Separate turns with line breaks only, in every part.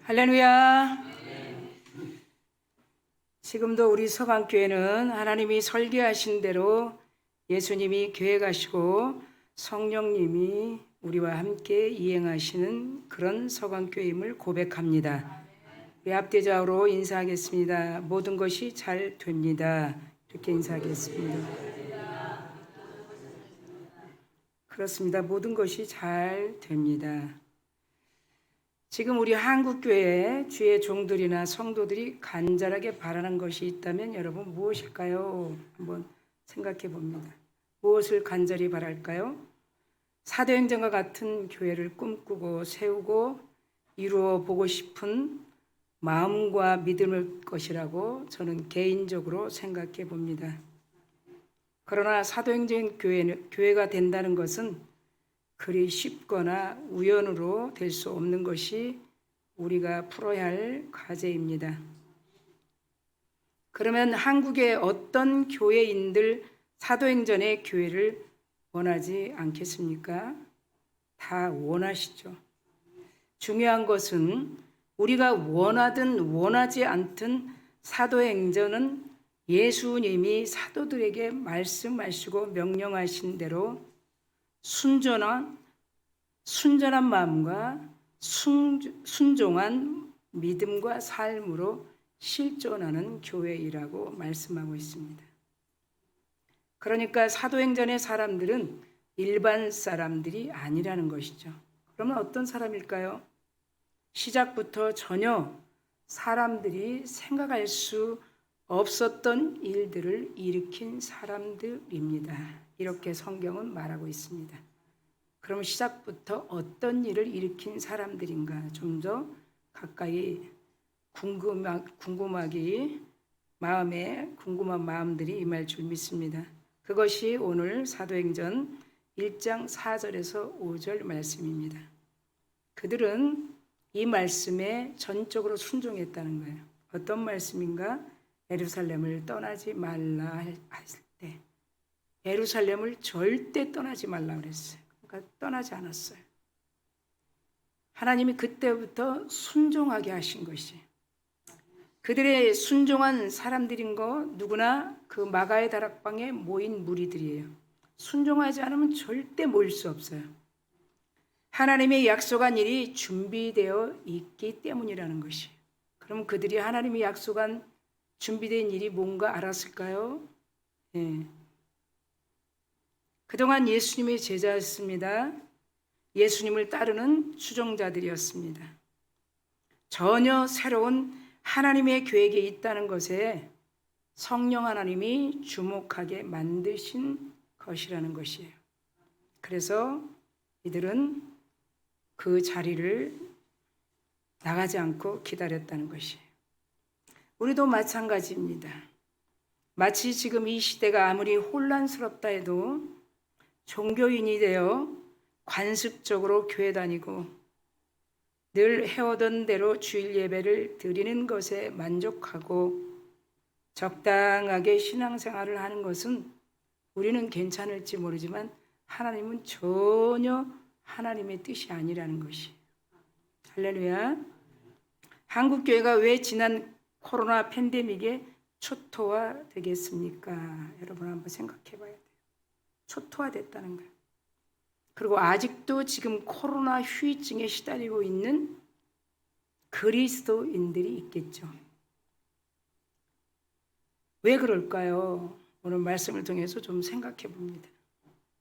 할렐루야. 지금도 우리 서강교회는 하나님이 설계하신 대로 예수님이 교회 가시고 성령님이 우리와 함께 이행하시는 그런 서강교회임을 고백합니다. 우리 앞대자로 인사하겠습니다. 모든 것이 잘 됩니다. 이렇게 인사하겠습니다. 그렇습니다. 모든 것이 잘 됩니다. 지금 우리 한국교회에 주의 종들이나 성도들이 간절하게 바라는 것이 있다면 여러분 무엇일까요? 한번 생각해 봅니다. 무엇을 간절히 바랄까요? 사도행전과 같은 교회를 꿈꾸고 세우고 이루어 보고 싶은 마음과 믿음일 것이라고 저는 개인적으로 생각해 봅니다. 그러나 사도행전 교회가 된다는 것은 그리 쉽거나 우연으로 될 수 없는 것이 우리가 풀어야 할 과제입니다. 그러면 한국의 어떤 교회인들 사도행전의 교회를 원하지 않겠습니까? 다 원하시죠. 중요한 것은 우리가 원하든 원하지 않든 사도행전은 예수님이 사도들에게 말씀하시고 명령하신 대로 순전한 마음과 순종한 믿음과 삶으로 실존하는 교회이라고 말씀하고 있습니다. 그러니까 사도행전의 사람들은 일반 사람들이 아니라는 것이죠. 그러면 어떤 사람일까요? 시작부터 전혀 사람들이 생각할 수 없었던 일들을 일으킨 사람들입니다. 이렇게 성경은 말하고 있습니다. 그럼 시작부터 어떤 일을 일으킨 사람들인가 좀 더 가까이 궁금한 마음들이 임할 줄 믿습니다. 그것이 오늘 사도행전 1장 4절에서 5절 말씀입니다. 그들은 이 말씀에 전적으로 순종했다는 거예요. 어떤 말씀인가? 예루살렘을 떠나지 말라 했을 때 예루살렘을 절대 떠나지 말라 그랬어요. 그러니까 떠나지 않았어요. 하나님이 그때부터 순종하게 하신 것이 그들의 순종한 사람들인 거 누구나 그 마가의 다락방에 모인 무리들이에요. 순종하지 않으면 절대 모일 수 없어요. 하나님의 약속한 일이 준비되어 있기 때문이라는 것이. 그럼 그들이 하나님이 약속한 준비된 일이 뭔가 알았을까요? 네. 그동안 예수님의 제자였습니다. 예수님을 따르는 추종자들이었습니다. 전혀 새로운 하나님의 계획이 있다는 것에 성령 하나님이 주목하게 만드신 것이라는 것이에요. 그래서 이들은 그 자리를 나가지 않고 기다렸다는 것이에요. 우리도 마찬가지입니다. 마치 지금 이 시대가 아무리 혼란스럽다 해도 종교인이 되어 관습적으로 교회 다니고 늘 해오던 대로 주일 예배를 드리는 것에 만족하고 적당하게 신앙생활을 하는 것은 우리는 괜찮을지 모르지만 하나님은 전혀 하나님의 뜻이 아니라는 것이. 할렐루야. 한국교회가 왜 지난 코로나 팬데믹에 초토화 되겠습니까? 여러분 한번 생각해 봐야 돼요. 초토화 됐다는 거예요. 그리고 아직도 지금 코로나 후유증에 시달리고 있는 그리스도인들이 있겠죠. 왜 그럴까요? 오늘 말씀을 통해서 좀 생각해 봅니다.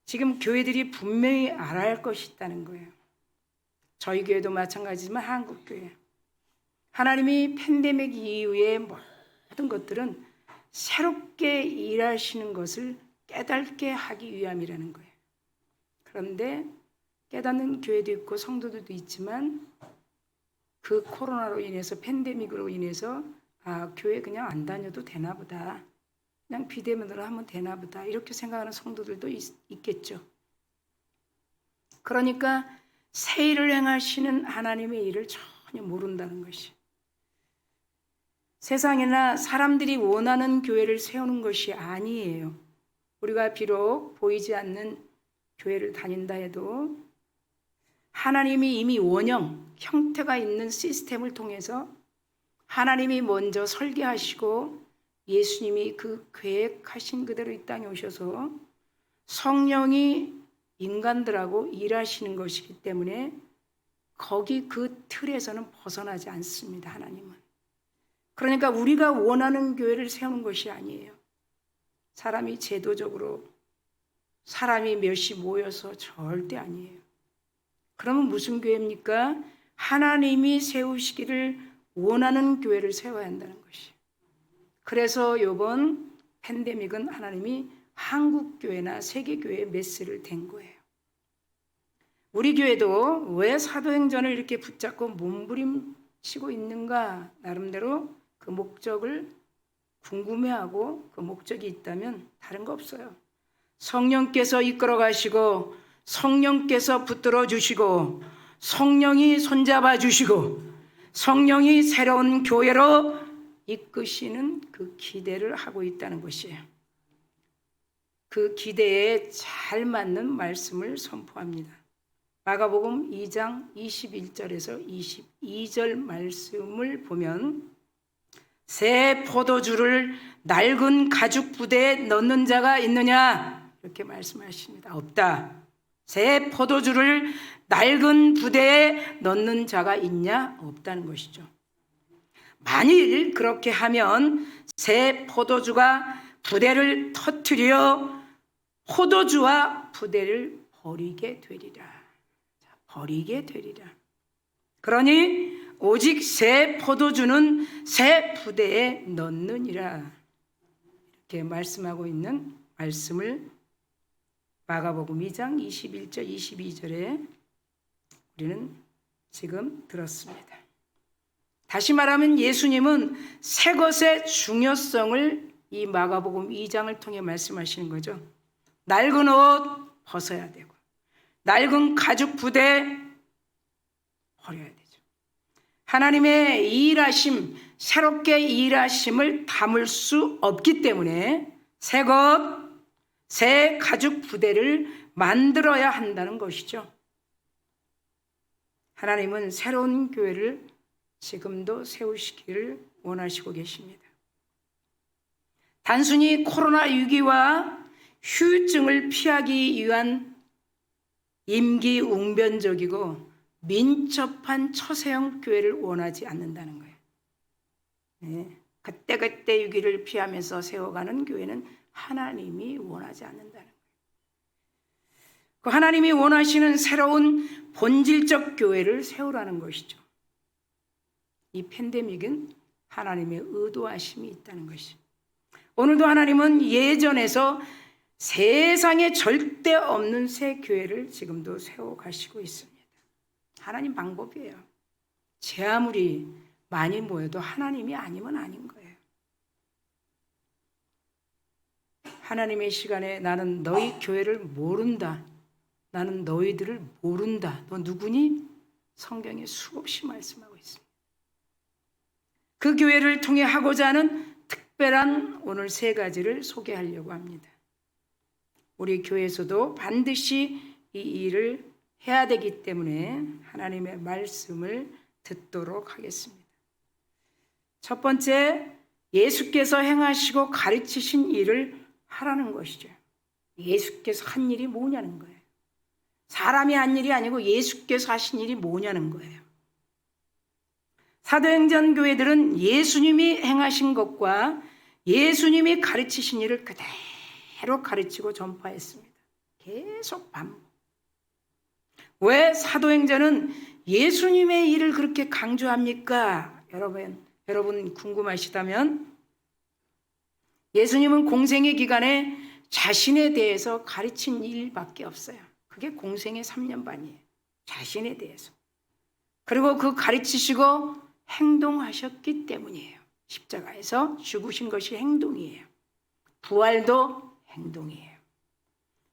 지금 교회들이 분명히 알아야 할 것이 있다는 거예요. 저희 교회도 마찬가지지만 한국교회. 하나님이 팬데믹 이후의 모든 것들은 새롭게 일하시는 것을 깨닫게 하기 위함이라는 거예요. 그런데 깨닫는 교회도 있고 성도들도 있지만 그 코로나로 인해서 팬데믹으로 인해서 교회 그냥 안 다녀도 되나 보다. 그냥 비대면으로 하면 되나 보다. 이렇게 생각하는 성도들도 있겠죠. 그러니까 새 일을 행하시는 하나님의 일을 전혀 모른다는 것이. 세상이나 사람들이 원하는 교회를 세우는 것이 아니에요. 우리가 비록 보이지 않는 교회를 다닌다 해도 하나님이 이미 원형, 형태가 있는 시스템을 통해서 하나님이 먼저 설계하시고 예수님이 그 계획하신 그대로 이 땅에 오셔서 성령이 인간들하고 일하시는 것이기 때문에 거기 그 틀에서는 벗어나지 않습니다. 하나님은. 그러니까 우리가 원하는 교회를 세우는 것이 아니에요. 사람이 제도적으로 사람이 몇이 모여서 절대 아니에요. 그러면 무슨 교회입니까? 하나님이 세우시기를 원하는 교회를 세워야 한다는 것이에요. 그래서 이번 팬데믹은 하나님이 한국교회나 세계교회에 메스를 댄 거예요. 우리 교회도 왜 사도행전을 이렇게 붙잡고 몸부림치고 있는가, 나름대로 그 목적을 궁금해하고 그 목적이 있다면 다른 거 없어요. 성령께서 이끌어 가시고 성령께서 붙들어 주시고 성령이 손잡아 주시고 성령이 새로운 교회로 이끄시는 그 기대를 하고 있다는 것이에요. 그 기대에 잘 맞는 말씀을 선포합니다. 마가복음 2장 21절에서 22절 말씀을 보면 새 포도주를 낡은 가죽 부대에 넣는 자가 있느냐? 이렇게 말씀하십니다. 없다. 새 포도주를 낡은 부대에 넣는 자가 있냐? 없다는 것이죠. 만일 그렇게 하면 새 포도주가 부대를 터뜨려 포도주와 부대를 버리게 되리라. 버리게 되리라. 그러니 오직 새 포도주는 새 부대에 넣느니라. 이렇게 말씀하고 있는 말씀을 마가복음 2장 21절 22절에 우리는 지금 들었습니다. 다시 말하면 예수님은 새 것의 중요성을 이 마가복음 2장을 통해 말씀하시는 거죠. 낡은 옷 벗어야 되고 낡은 가죽 부대 버려야 되죠. 하나님의 일하심, 새롭게 일하심을 담을 수 없기 때문에 새 것, 새 가죽 부대를 만들어야 한다는 것이죠. 하나님은 새로운 교회를 지금도 세우시기를 원하시고 계십니다. 단순히 코로나 위기와 후유증을 피하기 위한 임기응변적이고 민첩한 처세형 교회를 원하지 않는다는 거예요. 네. 그때그때 위기를 피하면서 세워가는 교회는 하나님이 원하지 않는다는 거예요. 그 하나님이 원하시는 새로운 본질적 교회를 세우라는 것이죠. 이 팬데믹은 하나님의 의도하심이 있다는 것이죠. 오늘도 하나님은 예전에서 세상에 절대 없는 새 교회를 지금도 세워가시고 있습니다. 하나님 방법이에요. 제 아무리 많이 모여도 하나님이 아니면 아닌 거예요. 하나님의 시간에 나는 너희 교회를 모른다. 나는 너희들을 모른다. 너 누구니? 성경에 수없이 말씀하고 있습니다. 그 교회를 통해 하고자 하는 특별한 오늘 세 가지를 소개하려고 합니다. 우리 교회에서도 반드시 이 일을 해야 되기 때문에 하나님의 말씀을 듣도록 하겠습니다. 첫 번째, 예수께서 행하시고 가르치신 일을 하라는 것이죠. 예수께서 한 일이 뭐냐는 거예요. 사람이 한 일이 아니고 예수께서 하신 일이 뭐냐는 거예요. 사도행전 교회들은 예수님이 행하신 것과 예수님이 가르치신 일을 그대로 가르치고 전파했습니다. 계속 반복. 왜 사도행전은 예수님의 일을 그렇게 강조합니까? 여러분 궁금하시다면 예수님은 공생의 기간에 자신에 대해서 가르친 일밖에 없어요. 그게 공생의 3년 반이에요. 자신에 대해서. 그리고 그 가르치시고 행동하셨기 때문이에요. 십자가에서 죽으신 것이 행동이에요. 부활도 행동이에요.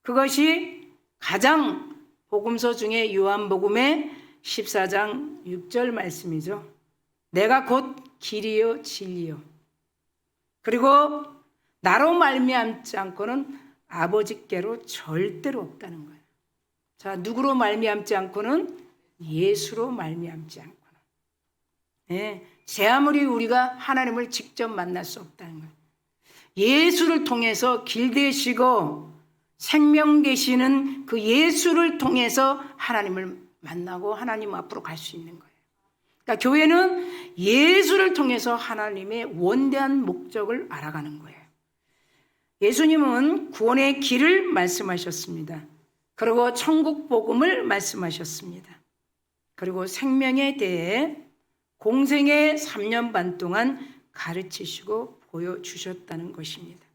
그것이 가장 복음서 중에 요한복음의 14장 6절 말씀이죠. 내가 곧 길이요 진리요. 그리고 나로 말미암지 않고는 아버지께로 절대로 없다는 거예요. 자, 누구로 말미암지 않고는 예수로 말미암지 않고는. 네, 제 아무리 우리가 하나님을 직접 만날 수 없다는 거예요. 예수를 통해서 길 되시고 생명 되시는 그 예수를 통해서 하나님을 만나고 하나님 앞으로 갈 수 있는 거예요. 그러니까 교회는 예수를 통해서 하나님의 원대한 목적을 알아가는 거예요. 예수님은 구원의 길을 말씀하셨습니다. 그리고 천국 복음을 말씀하셨습니다. 그리고 생명에 대해 공생의 3년 반 동안 가르치시고 보여주셨다는 것입니다.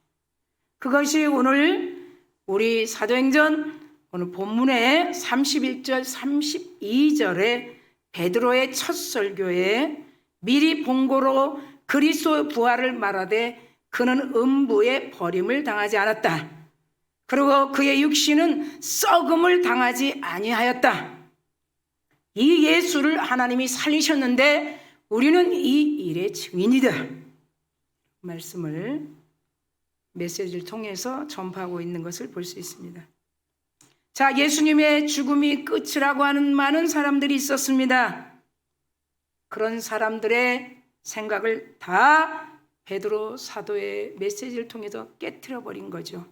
그것이 오늘 우리 사도행전 오늘 본문의 31절 32절에 베드로의 첫 설교에 미리 본고로 그리스도의 부활을 말하되 그는 음부에 버림을 당하지 않았다. 그리고 그의 육신은 썩음을 당하지 아니하였다. 이 예수를 하나님이 살리셨는데 우리는 이 일의 증인이다. 말씀을 메시지를 통해서 전파하고 있는 것을 볼 수 있습니다. 자, 예수님의 죽음이 끝이라고 하는 많은 사람들이 있었습니다. 그런 사람들의 생각을 다 베드로 사도의 메시지를 통해서 깨트려 버린 거죠.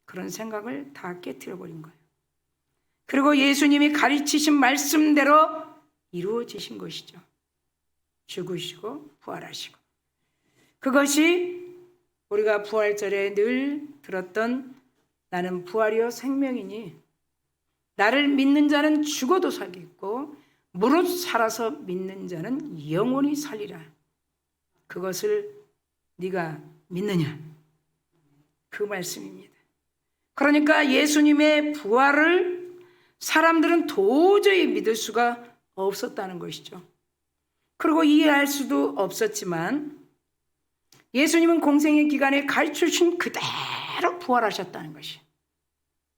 그런 생각을 다 깨트려 버린 거예요. 그리고 예수님이 가르치신 말씀대로 이루어지신 것이죠. 죽으시고 부활하시고. 그것이 우리가 부활절에 늘 들었던 나는 부활이요 생명이니 나를 믿는 자는 죽어도 살겠고 무릇 살아서 믿는 자는 영원히 살리라. 그것을 네가 믿느냐? 그 말씀입니다. 그러니까 예수님의 부활을 사람들은 도저히 믿을 수가 없었다는 것이죠. 그리고 이해할 수도 없었지만 예수님은 공생의 기간에 가르쳐주신 그대로 부활하셨다는 것이.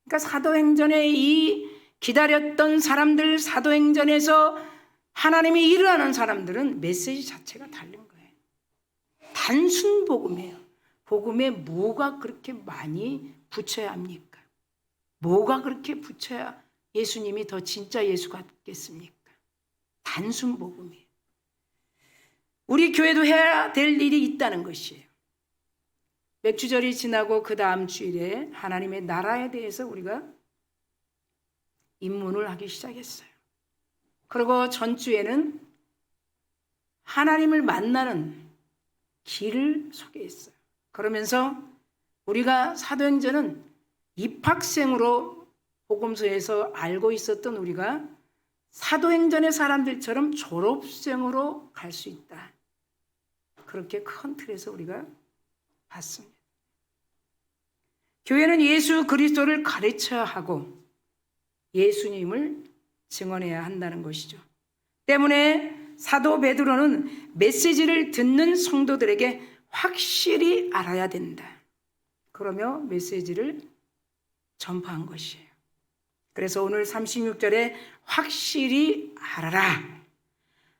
그러니까 사도행전에 이 기다렸던 사람들, 사도행전에서 하나님이 일하는 사람들은 메시지 자체가 다른 거예요. 단순 복음이에요. 복음에 뭐가 그렇게 많이 붙여야 합니까? 뭐가 그렇게 붙여야 예수님이 더 진짜 예수 같겠습니까? 단순 복음이에요. 우리 교회도 해야 될 일이 있다는 것이에요. 맥주절이 지나고 그 다음 주일에 하나님의 나라에 대해서 우리가 입문을 하기 시작했어요. 그리고 전주에는 하나님을 만나는 길을 소개했어요. 그러면서 우리가 사도행전은 입학생으로 복음서에서 알고 있었던 우리가 사도행전의 사람들처럼 졸업생으로 갈 수 있다. 그렇게 큰 틀에서 우리가 봤습니다. 교회는 예수 그리스도를 가르쳐야 하고 예수님을 증언해야 한다는 것이죠. 때문에 사도 베드로는 메시지를 듣는 성도들에게 확실히 알아야 된다. 그러며 메시지를 전파한 것이에요. 그래서 오늘 36절에 확실히 알아라.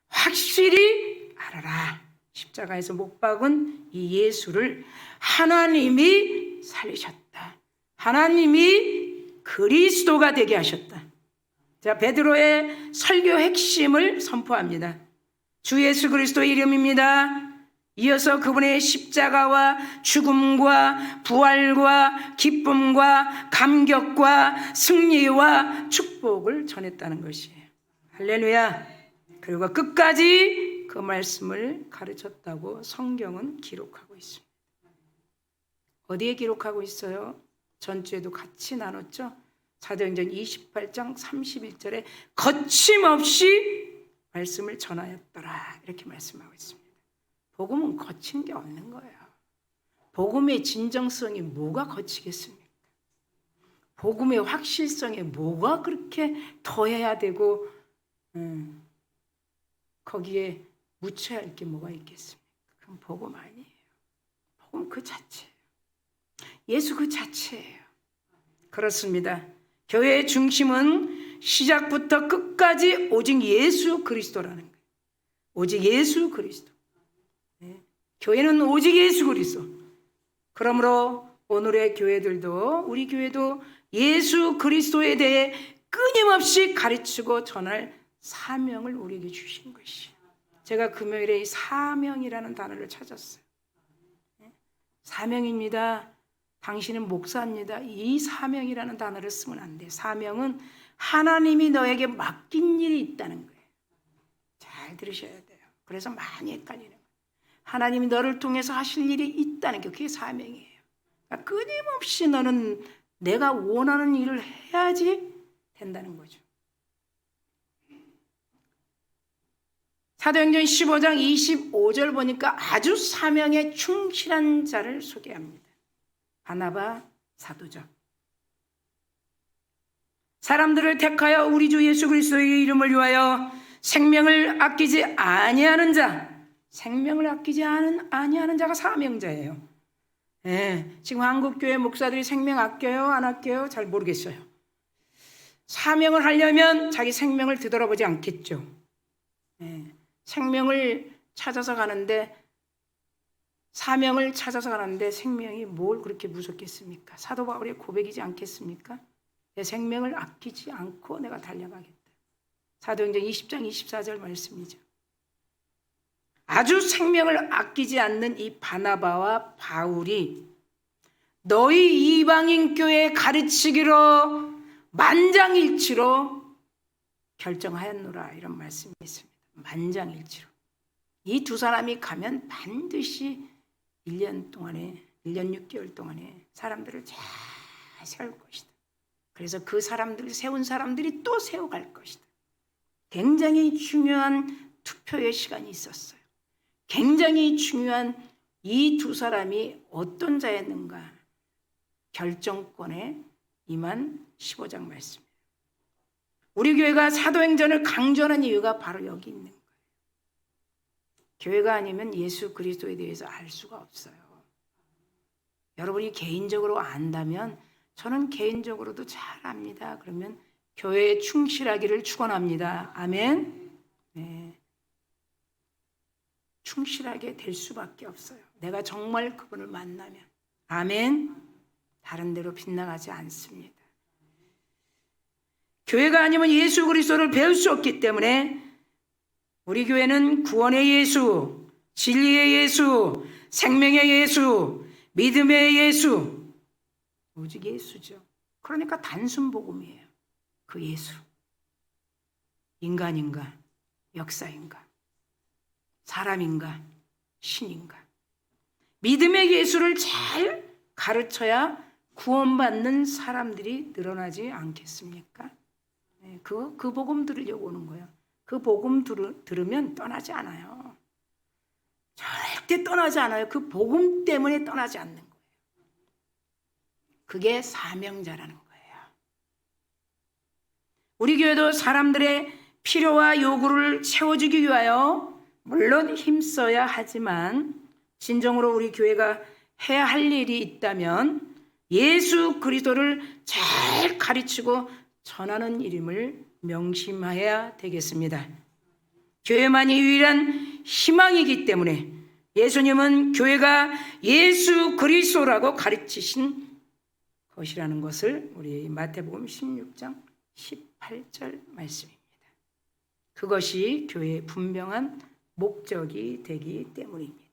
확실히 알아라. 십자가에서 못 박은 이 예수를 하나님이 살리셨다. 하나님이 그리스도가 되게 하셨다. 자, 베드로의 설교 핵심을 선포합니다. 주 예수 그리스도의 이름입니다. 이어서 그분의 십자가와 죽음과 부활과 기쁨과 감격과 승리와 축복을 전했다는 것이에요. 할렐루야. 그리고 끝까지 그 말씀을 가르쳤다고 성경은 기록하고 있습니다. 어디에 기록하고 있어요? 전주에도 같이 나눴죠. 사도행전 28장 31절에 거침없이 말씀을 전하였더라. 이렇게 말씀하고 있습니다. 복음은 거친 게 없는 거예요. 복음의 진정성이 뭐가 거치겠습니까? 복음의 확실성에 뭐가 그렇게 더해야 되고 거기에 묻혀야 할 게 뭐가 있겠습니까? 그건 복음 아니에요. 복음 그 자체예요. 예수 그 자체예요. 그렇습니다. 교회의 중심은 시작부터 끝까지 오직 예수 그리스도라는 거예요. 오직 예수 그리스도. 네. 교회는 오직 예수 그리스도. 그러므로 오늘의 교회들도 우리 교회도 예수 그리스도에 대해 끊임없이 가르치고 전할 사명을 우리에게 주신 것이에요. 제가 금요일에 이 사명이라는 단어를 찾았어요. 사명입니다. 당신은 목사입니다. 이 사명이라는 단어를 쓰면 안 돼요. 사명은 하나님이 너에게 맡긴 일이 있다는 거예요. 잘 들으셔야 돼요. 그래서 많이 헷갈리는 거예요. 하나님이 너를 통해서 하실 일이 있다는 게 그게 사명이에요. 그러니까 끊임없이 너는 내가 원하는 일을 해야지 된다는 거죠. 사도행전 15장 25절 보니까 아주 사명에 충실한 자를 소개합니다. 바나바 사도죠. 사람들을 택하여 우리 주 예수 그리스도의 이름을 위하여 생명을 아끼지 아니하는 자, 생명을 아끼지 아니하는 자가 사명자예요. 지금 한국교회 목사들이 생명 아껴요? 안 아껴요? 잘 모르겠어요. 사명을 하려면 자기 생명을 되돌아보지 않겠죠. 생명을 찾아서 가는데, 사명을 찾아서 가는데 생명이 뭘 그렇게 무섭겠습니까? 사도 바울의 고백이지 않겠습니까? 내 생명을 아끼지 않고 내가 달려가겠다. 사도행전 20장 24절 말씀이죠. 아주 생명을 아끼지 않는 이 바나바와 바울이 너희 이방인 교회에 가르치기로 만장일치로 결정하였노라, 이런 말씀이 있습니다. 만장일치로. 이 두 사람이 가면 반드시 1년 6개월 동안에 사람들을 잘 세울 것이다. 그래서 그 사람들을 세운 사람들이 또 세워갈 것이다. 굉장히 중요한 투표의 시간이 있었어요. 굉장히 중요한 이 두 사람이 어떤 자였는가 결정권에 임한 15장 말씀이에요. 우리 교회가 사도행전을 강조하는 이유가 바로 여기 있는 거예요. 교회가 아니면 예수 그리스도에 대해서 알 수가 없어요. 여러분이 개인적으로 안다면, 저는 개인적으로도 잘 압니다. 그러면 교회에 충실하기를 축원합니다. 아멘. 네. 충실하게 될 수밖에 없어요. 내가 정말 그분을 만나면. 아멘. 다른 데로 빗나가지 않습니다. 교회가 아니면 예수 그리스도를 배울 수 없기 때문에 우리 교회는 구원의 예수, 진리의 예수, 생명의 예수, 믿음의 예수, 오직 예수죠. 그러니까 단순 복음이에요. 그 예수. 인간인가, 역사인가, 사람인가, 신인가. 믿음의 예수를 잘 가르쳐야 구원받는 사람들이 늘어나지 않겠습니까? 그 복음 들으려고 오는 거예요. 그 복음 들으면 떠나지 않아요. 절대 떠나지 않아요. 그 복음 때문에 떠나지 않는 거예요. 그게 사명자라는 거예요. 우리 교회도 사람들의 필요와 요구를 채워주기 위하여 물론 힘써야 하지만, 진정으로 우리 교회가 해야 할 일이 있다면 예수 그리스도를 잘 가르치고 전하는 일임을 명심해야 되겠습니다. 교회만이 유일한 희망이기 때문에 예수님은 교회가 예수 그리스도라고 가르치신 것이라는 것을 우리 마태복음 16장 18절 말씀입니다. 그것이 교회의 분명한 목적이 되기 때문입니다.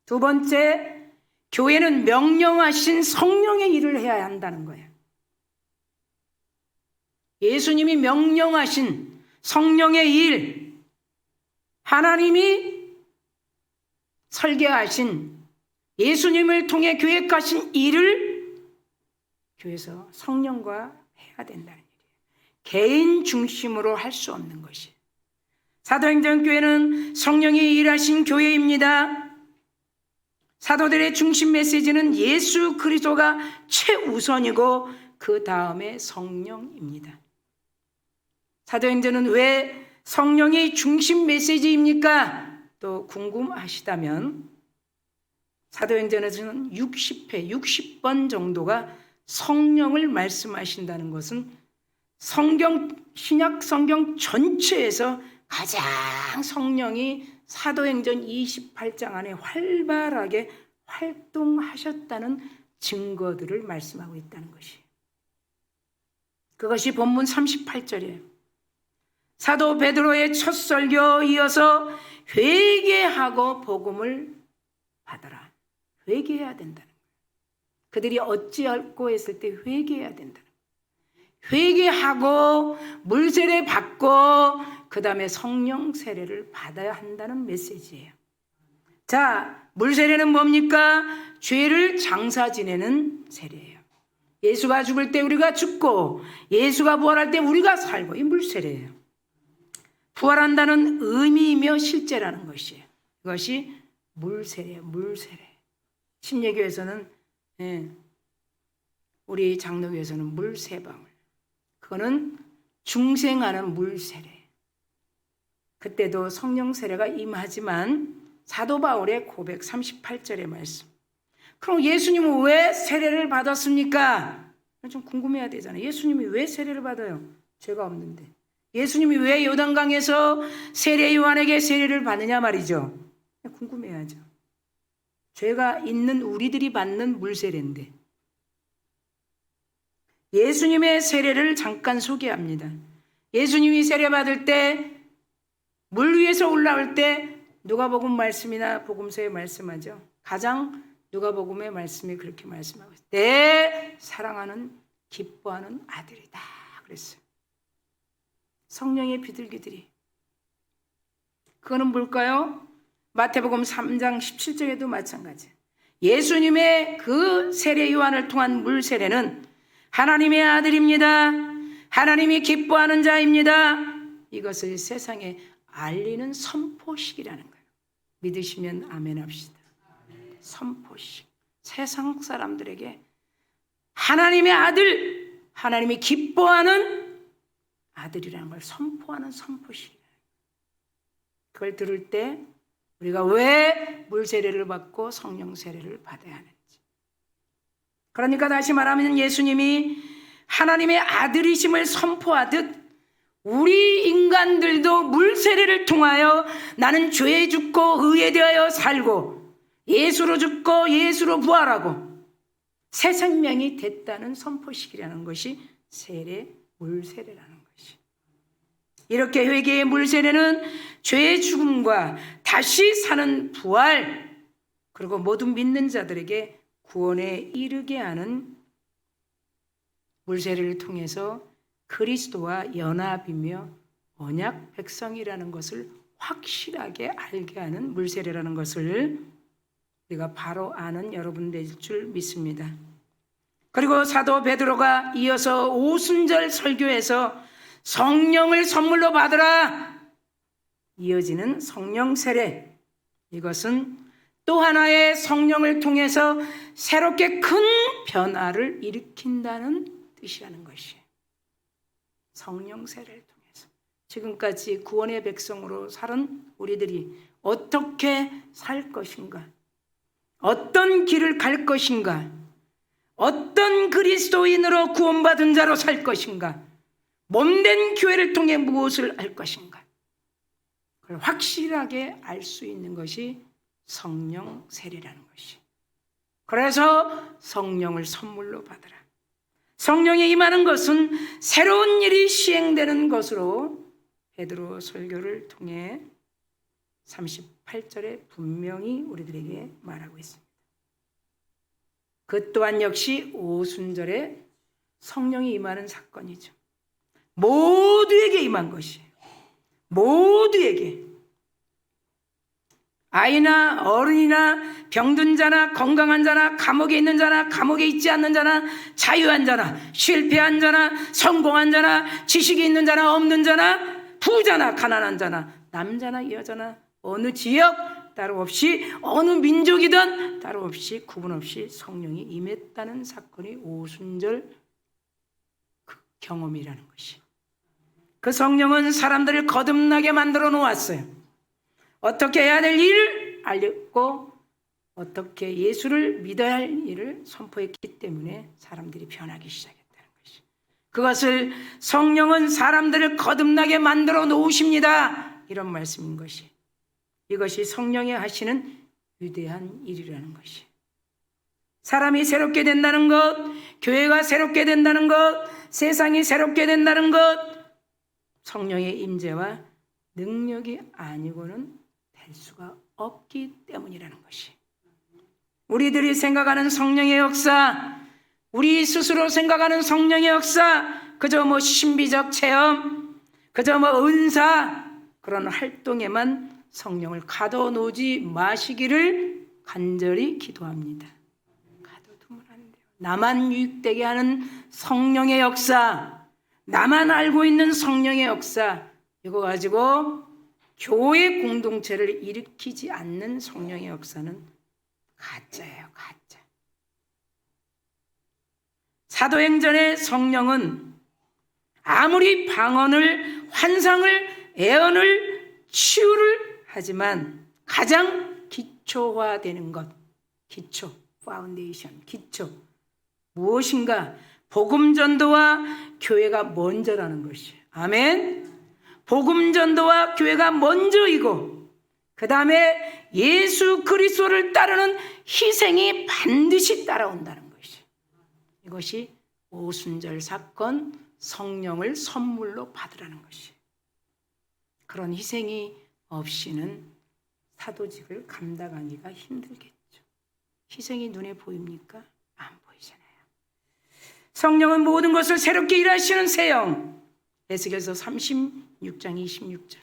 두 번째, 교회는 명령하신 성령의 일을 해야 한다는 거예요. 예수님이 명령하신 성령의 일, 하나님이 설계하신, 예수님을 통해 계획하신 일을 교회에서 성령과 해야 된다는 일이에요. 개인 중심으로 할 수 없는 것이에요. 사도행전 교회는 성령이 일하신 교회입니다. 사도들의 중심 메시지는 예수 그리스도가 최우선이고 그 다음에 성령입니다. 사도행전은 왜 성령이 중심 메시지입니까? 또 궁금하시다면 사도행전에서는 60회, 60번 정도가 성령을 말씀하신다는 것은 신약 성경 전체에서 가장 성령이 사도행전 28장 안에 활발하게 활동하셨다는 증거들을 말씀하고 있다는 것이에요. 그것이 본문 38절이에요. 사도 베드로의 첫 설교 이어서 회개하고 복음을 받아라. 회개해야 된다는 거예요. 그들이 어찌할꼬 했을 때 회개해야 된다는 거예요. 회개하고 물세례 받고 그 다음에 성령 세례를 받아야 한다는 메시지예요. 자, 물세례는 뭡니까? 죄를 장사 지내는 세례예요. 예수가 죽을 때 우리가 죽고 예수가 부활할 때 우리가 살고, 이 물세례예요. 부활한다는 의미이며 실제라는 것이에요. 이것이 물세례예요. 물세례. 침례교에서는 우리 장로교에서는 물 세 방울. 그거는 중생하는 물세례. 그때도 성령 세례가 임하지만 사도 바울의 고백 38절의 말씀. 그럼 예수님은 왜 세례를 받았습니까? 좀 궁금해야 되잖아요. 예수님이 왜 세례를 받아요? 죄가 없는데. 예수님이 왜 요단강에서 세례 요한에게 세례를 받느냐 말이죠. 궁금해야죠. 죄가 있는 우리들이 받는 물세례인데. 예수님의 세례를 잠깐 소개합니다. 예수님이 세례 받을 때 물 위에서 올라올 때 누가복음 말씀이나 복음서에 말씀하죠. 가장 누가복음의 말씀이 그렇게 말씀하고 있어요. 내 사랑하는 기뻐하는 아들이다 그랬어요. 성령의 비둘기들이. 그거는 뭘까요? 마태복음 3장 17절에도 마찬가지. 예수님의 그 세례 요한을 통한 물 세례는 하나님의 아들입니다. 하나님이 기뻐하는 자입니다. 이것을 세상에 알리는 선포식이라는 거예요. 믿으시면 아멘 합시다. 선포식. 세상 사람들에게 하나님의 아들, 하나님이 기뻐하는 아들이라는 걸 선포하는 선포식이에요. 그걸 들을 때 우리가 왜 물세례를 받고 성령 세례를 받아야 하는지. 그러니까 다시 말하면 예수님이 하나님의 아들이심을 선포하듯 우리 인간들도 물세례를 통하여 나는 죄에 죽고 의에 대하여 살고 예수로 죽고 예수로 부활하고 새 생명이 됐다는 선포식이라는 것이 세례, 물세례라는 것이. 이렇게 회개의 물세례는 죄의 죽음과 다시 사는 부활, 그리고 모든 믿는 자들에게 구원에 이르게 하는 물세례를 통해서 그리스도와 연합이며 언약 백성이라는 것을 확실하게 알게 하는 물세례라는 것을 우리가 바로 아는 여러분 될 줄 믿습니다. 그리고 사도 베드로가 이어서 오순절 설교에서 성령을 선물로 받으라, 이어지는 성령 세례, 이것은 또 하나의 성령을 통해서 새롭게 큰 변화를 일으킨다는 뜻이라는 것이에요. 성령 세례를 통해서 지금까지 구원의 백성으로 살은 우리들이 어떻게 살 것인가, 어떤 길을 갈 것인가, 어떤 그리스도인으로 구원받은 자로 살 것인가, 몸된 교회를 통해 무엇을 할 것인가, 그걸 확실하게 알 수 있는 것이 성령 세례라는 것이. 그래서 성령을 선물로 받으라. 성령이 임하는 것은 새로운 일이 시행되는 것으로 베드로 설교를 통해 38절에 분명히 우리들에게 말하고 있습니다. 그 또한 역시 오순절에 성령이 임하는 사건이죠. 모두에게 임한 것이에요. 모두에게. 아이나 어른이나 병든 자나 건강한 자나 감옥에 있는 자나 감옥에 있지 않는 자나 자유한 자나 실패한 자나 성공한 자나 지식이 있는 자나 없는 자나 부자나 가난한 자나 남자나 여자나 어느 지역 따로 없이 어느 민족이든 따로 없이 구분 없이 성령이 임했다는 사건이 오순절 그 경험이라는 것이. 그 성령은 사람들을 거듭나게 만들어 놓았어요. 어떻게 해야 될 일을 알렸고 어떻게 예수를 믿어야 할 일을 선포했기 때문에 사람들이 변하기 시작했다는 것이. 그것을 성령은 사람들을 거듭나게 만들어 놓으십니다, 이런 말씀인 것이. 이것이 성령이 하시는 위대한 일이라는 것이. 사람이 새롭게 된다는 것, 교회가 새롭게 된다는 것, 세상이 새롭게 된다는 것, 성령의 임재와 능력이 아니고는 될 수가 없기 때문이라는 것이. 우리들이 생각하는 성령의 역사, 우리 스스로 생각하는 성령의 역사, 그저 신비적 체험, 그저 은사, 그런 활동에만 성령을 가둬놓지 마시기를 간절히 기도합니다. 가둬두면 안 돼요. 나만 유익되게 하는 성령의 역사, 나만 알고 있는 성령의 역사, 이거 가지고 교회 공동체를 일으키지 않는 성령의 역사는 가짜예요, 가짜. 사도행전의 성령은 아무리 방언을, 환상을, 예언을, 치유를 하지만 가장 기초화되는 것, 기초, 파운데이션, 기초. 무엇인가? 복음 전도와 교회가 먼저라는 것이. 아멘. 복음 전도와 교회가 먼저이고, 그 다음에 예수 그리스도를 따르는 희생이 반드시 따라온다는 것이. 이것이 오순절 사건, 성령을 선물로 받으라는 것이. 그런 희생이 없이는 사도직을 감당하기가 힘들겠죠. 희생이 눈에 보입니까? 안 보이잖아요. 성령은 모든 것을 새롭게 일하시는 새영. 에스겔서 36장 26절.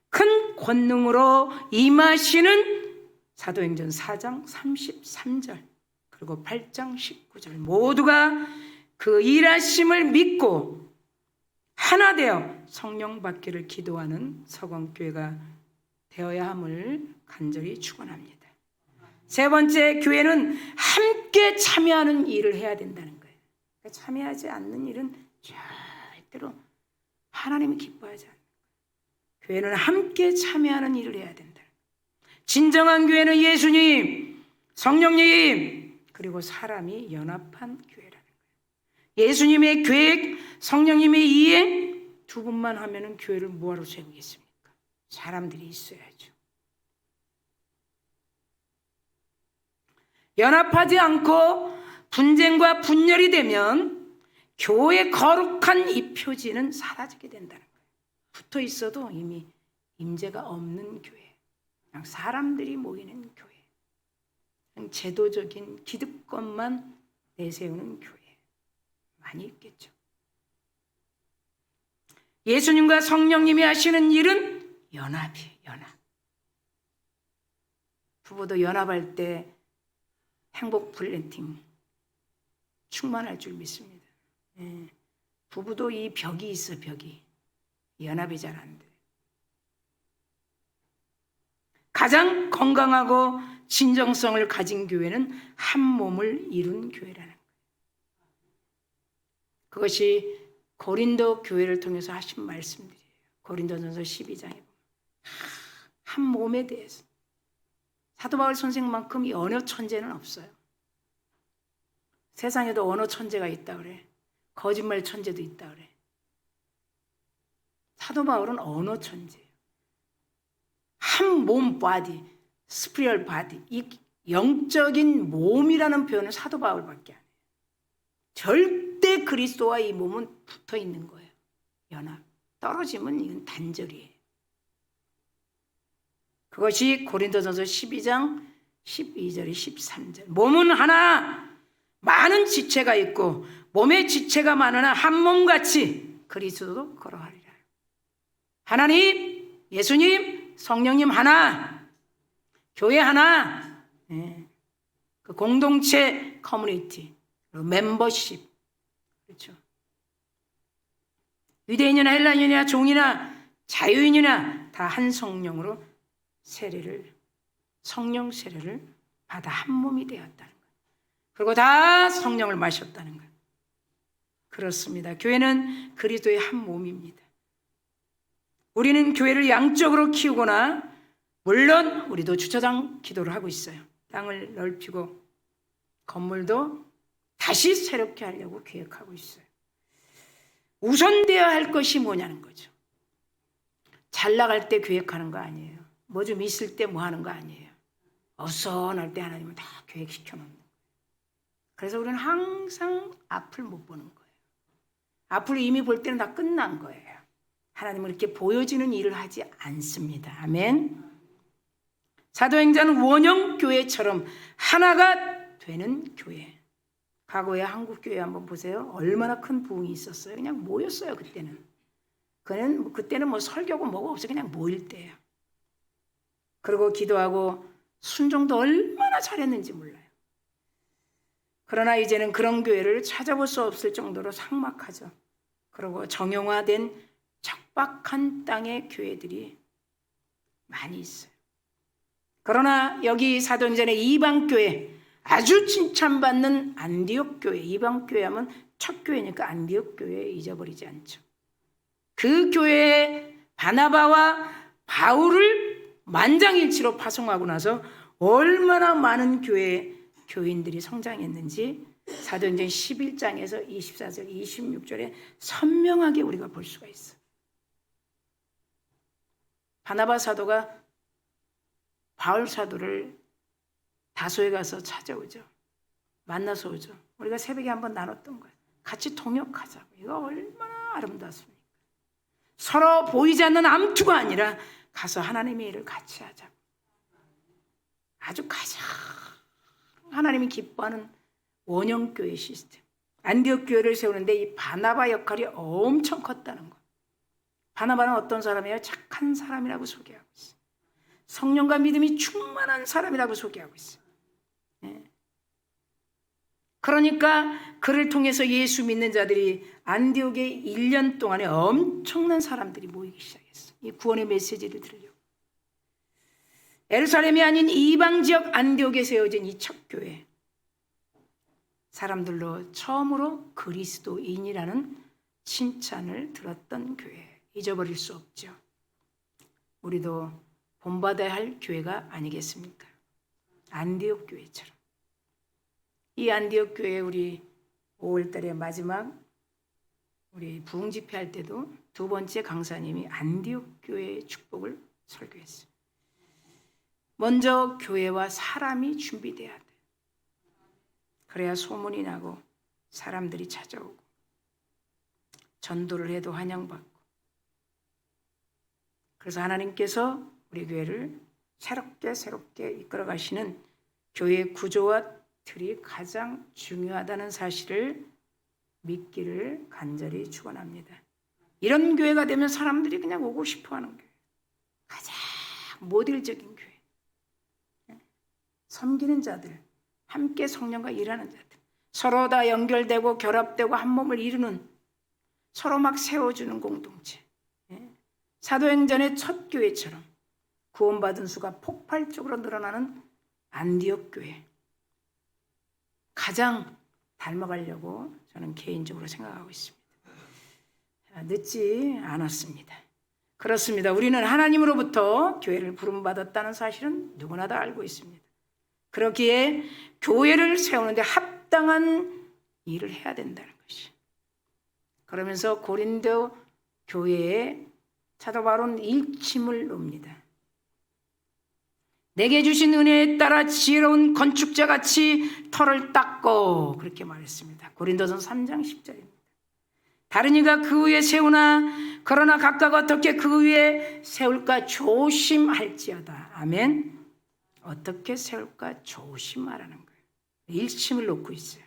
큰 권능으로 임하시는 사도행전 4장 33절 그리고 8장 19절 모두가 그 일하심을 믿고 하나 되어 성령 받기를 기도하는 서광교회가 되어야 함을 간절히 축원합니다. 세 번째, 교회는 함께 참여하는 일을 해야 된다는 거예요. 그러니까 참여하지 않는 일은 절대로 하나님이 기뻐하지 않는 거예요. 교회는 함께 참여하는 일을 해야 된다. 진정한 교회는 예수님, 성령님, 그리고 사람이 연합한 교회라는 거예요. 예수님의 계획, 성령님의 이행 두 분만 하면은 교회를 뭐하러 세우겠습니까? 사람들이 있어야죠. 연합하지 않고 분쟁과 분열이 되면 교회의 거룩한 이 표지는 사라지게 된다는 거예요. 붙어 있어도 이미 임재가 없는 교회, 그냥 사람들이 모이는 교회, 그냥 제도적인 기득권만 내세우는 교회 많이 있겠죠. 예수님과 성령님이 하시는 일은 연합이에요. 연합. 부부도 연합할 때 행복 플랜팅 충만할 줄 믿습니다. 부부도 이 벽이 있어. 벽이 연합이 잘 안 돼. 가장 건강하고 진정성을 가진 교회는 한 몸을 이룬 교회라는 거예요. 그것이 고린도 교회를 통해서 하신 말씀들이에요. 고린도전서 12장에 보면 한 몸에 대해서 사도 바울 선생만큼 이 언어 천재는 없어요. 세상에도 언어 천재가 있다 그래. 거짓말 천재도 있다 그래. 사도 바울은 언어 천재예요. 한 몸 바디, 스피리얼 바디, 이 영적인 몸이라는 표현은 사도 바울밖에 안 해요. 절대 그리스도와 이 몸은 붙어 있는 거예요. 연합. 떨어지면 이건 단절이에요. 그것이 고린도전서 12장 12절에 13절. 몸은 하나, 많은 지체가 있고 몸의 지체가 많으나 한 몸같이 그리스도도 걸어가리라. 하나님, 예수님, 성령님 하나, 교회 하나, 그 공동체 커뮤니티, 멤버십, 그렇죠. 유대인이나 헬라인이나 종이나 자유인이나 다 한 성령으로 성령 세례를 받아 한 몸이 되었다는 거예요. 그리고 다 성령을 마셨다는 거예요. 그렇습니다. 교회는 그리스도의 한 몸입니다. 우리는 교회를 양적으로 키우거나, 물론 우리도 주차장 기도를 하고 있어요. 땅을 넓히고 건물도 다시 새롭게 하려고 계획하고 있어요. 우선되어야 할 것이 뭐냐는 거죠. 잘 나갈 때 계획하는 거 아니에요. 뭐 좀 있을 때 뭐 하는 거 아니에요. 어선할 때 하나님은 다 계획시켜 놓는 거예요. 그래서 우리는 항상 앞을 못 보는 거예요. 앞을 이미 볼 때는 다 끝난 거예요. 하나님은 이렇게 보여지는 일을 하지 않습니다. 아멘. 사도행전은 원형교회처럼 하나가 되는 교회. 과거에 한국교회 한번 보세요. 얼마나 큰 부흥이 있었어요. 그냥 모였어요. 그때는 뭐 설교고 뭐가 없어요. 그냥 모일 때예요. 그리고 기도하고 순종도 얼마나 잘했는지 몰라요. 그러나 이제는 그런 교회를 찾아볼 수 없을 정도로 삭막하죠. 그리고 정형화된 척박한 땅의 교회들이 많이 있어요. 그러나 여기 사도행전의 이방교회, 아주 칭찬받는 안디옥 교회, 이방교회 하면 첫 교회니까 안디옥 교회 잊어버리지 않죠. 그 교회에 바나바와 바울을 만장일치로 파송하고 나서 얼마나 많은 교인들이 성장했는지 사도행전 11장에서 24절, 26절에 선명하게 우리가 볼 수가 있어요. 바나바 사도가 바울 사도를 다소에 가서 찾아오죠. 만나서 오죠. 우리가 새벽에 한번 나눴던 거예요. 같이 통역하자고. 이거 얼마나 아름답습니까? 서로 보이지 않는 암투가 아니라 가서 하나님의 일을 같이 하자고. 아주 가장 하나님이 기뻐하는 원형교회 시스템. 안디옥 교회를 세우는데 이 바나바 역할이 엄청 컸다는 거. 바나바는 어떤 사람이에요? 착한 사람이라고 소개하고 있어요. 성령과 믿음이 충만한 사람이라고 소개하고 있어요. 네. 그러니까 그를 통해서 예수 믿는 자들이 안디옥에 1년 동안에 엄청난 사람들이 모이기 시작했어요. 이 구원의 메시지를 들으려고. 예루살렘이 아닌 이방 지역 안디옥에 세워진 이 첫 교회. 사람들로 처음으로 그리스도인이라는 칭찬을 들었던 교회. 잊어버릴 수 없죠. 우리도 본받아야 할 교회가 아니겠습니까? 안디옥 교회처럼. 이 안디옥 교회 우리 5월달에 마지막 우리 부흥 집회할 때도 두 번째 강사님이 안디옥 교회의 축복을 설교했어요. 먼저 교회와 사람이 준비돼야 돼. 그래야 소문이 나고 사람들이 찾아오고 전도를 해도 환영받고. 그래서 하나님께서 우리 교회를 새롭게 이끌어 가시는 교회의 구조와 틀이 가장 중요하다는 사실을 믿기를 간절히 축원합니다. 이런 교회가 되면 사람들이 그냥 오고 싶어하는 교회. 가장 모델적인 교회. 섬기는 자들, 함께 성령과 일하는 자들, 서로 다 연결되고 결합되고 한 몸을 이루는, 서로 막 세워주는 공동체. 사도행전의 첫 교회처럼 구원받은 수가 폭발적으로 늘어나는 안디옥 교회. 가장 닮아가려고 저는 개인적으로 생각하고 있습니다. 늦지 않았습니다. 그렇습니다. 우리는 하나님으로부터 교회를 부름받았다는 사실은 누구나 다 알고 있습니다. 그렇기에 교회를 세우는데 합당한 일을 해야 된다는 것이. 그러면서 고린도 교회에 사도 바울은 일침을 놓습니다. 내게 주신 은혜에 따라 지혜로운 건축자같이 터를 닦고, 그렇게 말했습니다. 고린도전서 3장 10절입니다. 다른 이가 그 위에 세우나 그러나 각각 어떻게 그 위에 세울까 조심할지어다. 아멘. 어떻게 세울까 조심하라는 거예요. 일침을 놓고 있어요.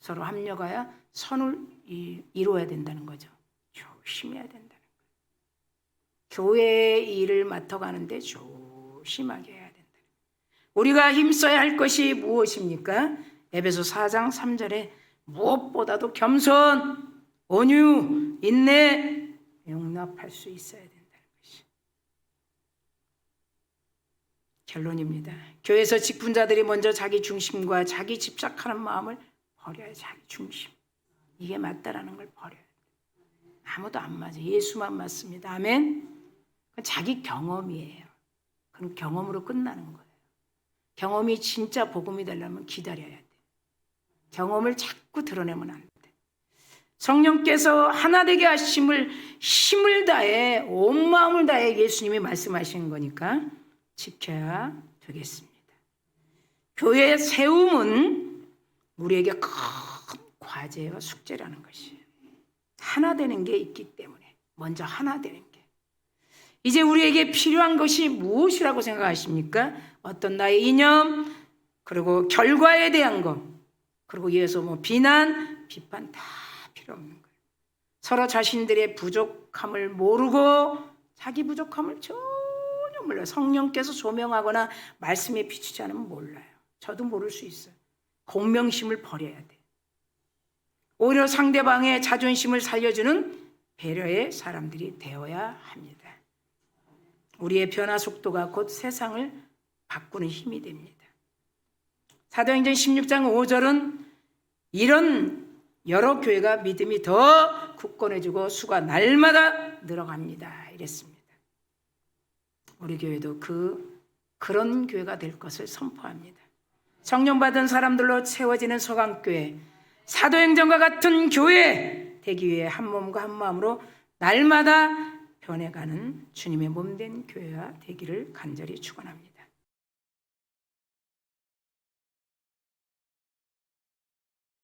서로 합력하여 선을 이루어야 된다는 거죠. 조심해야 된다는 거예요. 교회의 일을 맡아가는데 조심하게 해야 된다. 우리가 힘써야 할 것이 무엇입니까? 에베소 4장 3절에 무엇보다도 겸손, 온유, 인내, 용납할 수 있어야 된다는 것이. 결론입니다. 교회에서 직분자들이 먼저 자기 중심과 자기 집착하는 마음을 버려야 자기 중심. 이게 맞다라는 걸 버려야 돼. 아무도 안 맞아. 예수만 맞습니다. 아멘. 그건 자기 경험이에요. 그럼 경험으로 끝나는 거예요. 경험이 진짜 복음이 되려면 기다려야 돼. 경험을 자꾸 드러내면 안 돼. 성령께서 하나 되게 하심을 힘을 다해 온 마음을 다해 예수님이 말씀하시는 거니까 지켜야 되겠습니다. 교회의 세움은 우리에게 큰 과제와 숙제라는 것이에요. 하나 되는 게 있기 때문에 먼저 하나 되는 게. 이제 우리에게 필요한 것이 무엇이라고 생각하십니까? 어떤 나의 이념, 그리고 결과에 대한 것, 그리고 이어서 비난, 비판 다 필요 없는 거예요. 서로 자신들의 부족함을 모르고 자기 부족함을 전혀 몰라요. 성령께서 조명하거나 말씀에 비추지 않으면 몰라요. 저도 모를 수 있어요. 공명심을 버려야 돼. 오히려 상대방의 자존심을 살려주는 배려의 사람들이 되어야 합니다. 우리의 변화 속도가 곧 세상을 바꾸는 힘이 됩니다. 사도행전 16장 5절은 이런 여러 교회가 믿음이 더 굳건해지고 수가 날마다 늘어갑니다. 이랬습니다. 우리 교회도 그런 교회가 될 것을 선포합니다. 성령 받은 사람들로 채워지는 서강교회, 사도행전과 같은 교회 되기 위해 한 몸과 한 마음으로 날마다 변해가는 주님의 몸된 교회가 되기를 간절히 축원합니다.